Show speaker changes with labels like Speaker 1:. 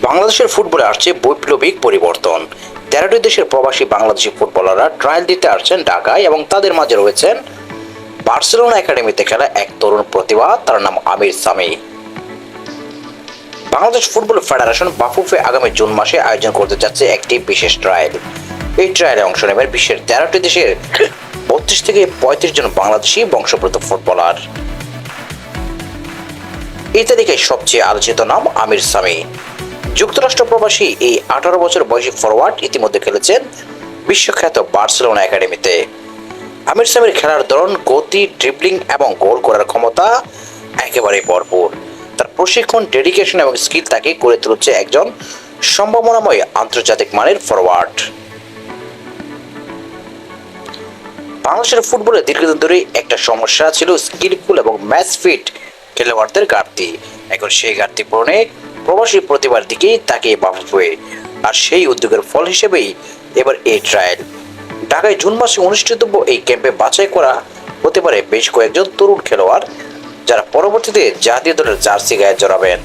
Speaker 1: বাংলাদেশের ফুটবলে আসছে বৈপ্লবিক পরিবর্তন। 13টি দেশের প্রবাসী বাংলাদেশি ফুটবলাররা ট্রায়াল দিতে আসছেন ঢাকায় এবং তাদের মাঝে রয়েছেন বার্সেলোনা একাডেমিতে খেলা এক তরুণ প্রতিভা, তার নাম আমির সামি। বাংলাদেশ ফুটবল ফেডারেশন বাফুফে আগামী জুন মাসে আয়োজন করতে যাচ্ছে একটি বিশেষ ট্রায়াল। এই ট্রায়ালে অংশ নেবেন বিশ্বের 13টি দেশের 32 থেকে 35 জন বাংলাদেশি বংশোদ্ভূত ফুটবলার। এই তালিকায় সবচেয়ে আলোচিত নাম আমির সামি। যুক্তরাষ্ট্র প্রবাসী এই 18 বছর বয়সী ফরওয়ার্ড ইতিমধ্যে খেলেছেন বিশ্বখ্যাত বার্সেলোনা একাডেমিতে। আমির সামির খেলার ধরন, গতি, ড্রিবলিং এবং গোল করার ক্ষমতা একেবারে ভরপুর। তার প্রশিক্ষণ, ডেডিকেশন এবং স্কিল তাকে করে তুলছে একজন সম্ভাবনাময় আন্তর্জাতিক মানের ফরওয়ার্ড। বাংলাদেশের ফুটবলে দীর্ঘদিন ধরে একটা সমস্যা ছিল স্কিলফুল এবং ম্যাচ ফিট খেলোয়াড়দের ঘাটতি। এখন সেই ঘাটতি পূরণে প্রবাসী প্রতিভার দিকেই তাকিয়ে বাফুফে, আর সেই উদ্যোগের ফল হিসেবেই এবার এই ট্রায়াল। ঢাকায় জুন মাসে অনুষ্ঠিতব্য এই ক্যাম্পে বাছাই করা হতে পারে বেশ কয়েকজন তরুণ খেলোয়াড়, যারা পরবর্তীতে জাতীয় দলের জার্সি গায়ে জড়াবেন।